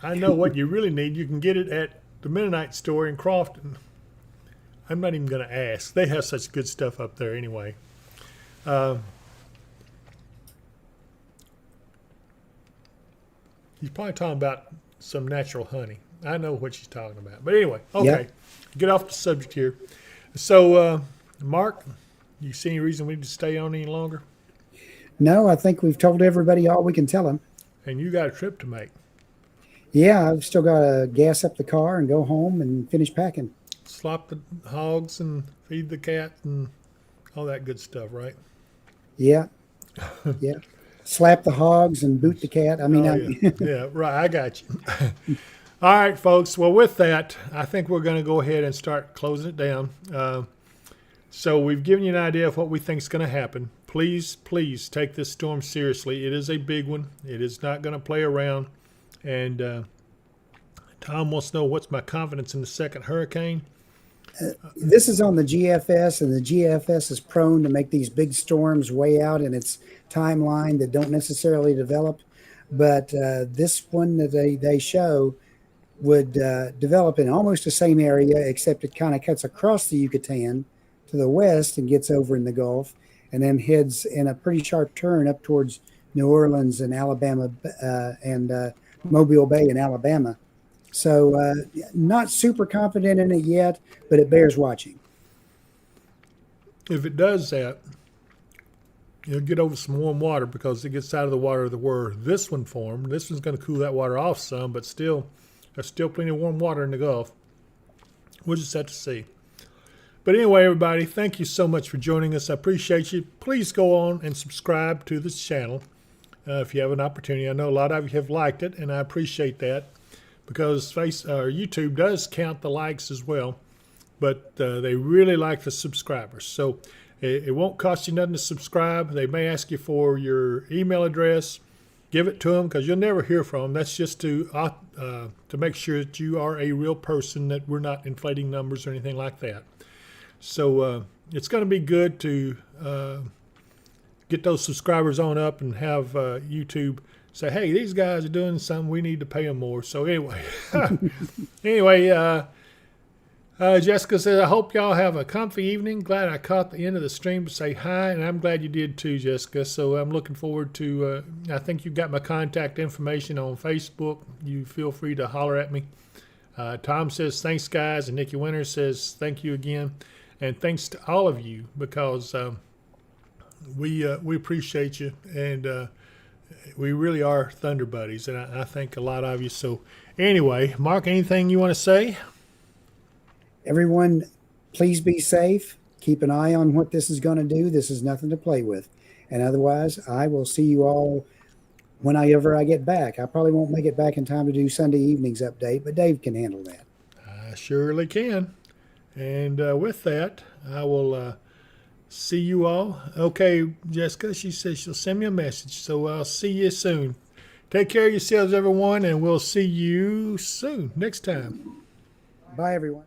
I know what you really need. You can get it at the Mennonite store in Crofton. I'm not even going to ask. They have such good stuff up there anyway. He's probably talking about some natural honey. I know what she's talking about. But anyway, okay. Yep. Get off the subject here. So, Mark, you see any reason we need to stay on any longer? No, I think we've told everybody all we can tell them. And you got a trip to make. Yeah, I've still got to gas up the car and go home and finish packing. Slop the hogs and feed the cat and all that good stuff, right? Yeah. Yeah. Slap the hogs and boot the cat. I mean, yeah, right. I got you. All right, folks. Well, with that, I think we're going to go ahead and start closing it down. So we've given you an idea of what we think is going to happen. Please, please take this storm seriously. It is a big one. It is not going to play around. And Tom wants to know what's my confidence in the second hurricane. This is on the GFS, and the GFS is prone to make these big storms way out in its timeline that don't necessarily develop. But this one that they show would develop in almost the same area, except it kind of cuts across the Yucatan to the west and gets over in the Gulf, and then heads in a pretty sharp turn up towards New Orleans and Alabama and Mobile Bay in Alabama. So not super confident in it yet, but it bears watching. If it does that, you'll get over some warm water because it gets out of the water where this one formed. This one's going to cool that water off some, but still, there's still plenty of warm water in the Gulf. We'll just have to see. But anyway, everybody, thank you so much for joining us. I appreciate you. Please go on and subscribe to this channel if you have an opportunity. I know a lot of you have liked it, and I appreciate that because YouTube does count the likes as well, but they really like the subscribers. So it won't cost you nothing to subscribe. They may ask you for your email address. Give it to them because you'll never hear from them. That's just to make sure that you are a real person, that we're not inflating numbers or anything like that. So it's going to be good to get those subscribers on up and have YouTube say, hey, these guys are doing something, we need to pay them more. So anyway, Jessica says, I hope y'all have a comfy evening. Glad I caught the end of the stream to say hi, and I'm glad you did too, Jessica. So I'm looking forward to, I think you've got my contact information on Facebook. You feel free to holler at me. Tom says, thanks, guys. And Nikki Winters says, thank you again. And thanks to all of you because we appreciate you, and we really are Thunder Buddies, and I thank a lot of you. So anyway, Mark, anything you want to say? Everyone, please be safe. Keep an eye on what this is going to do. This is nothing to play with. And otherwise, I will see you all whenever I get back. I probably won't make it back in time to do Sunday evening's update, but Dave can handle that. I surely can. And with that, I will see you all. Okay, Jessica, she says she'll send me a message. So I'll see you soon. Take care of yourselves, everyone, and we'll see you soon next time. Bye, everyone.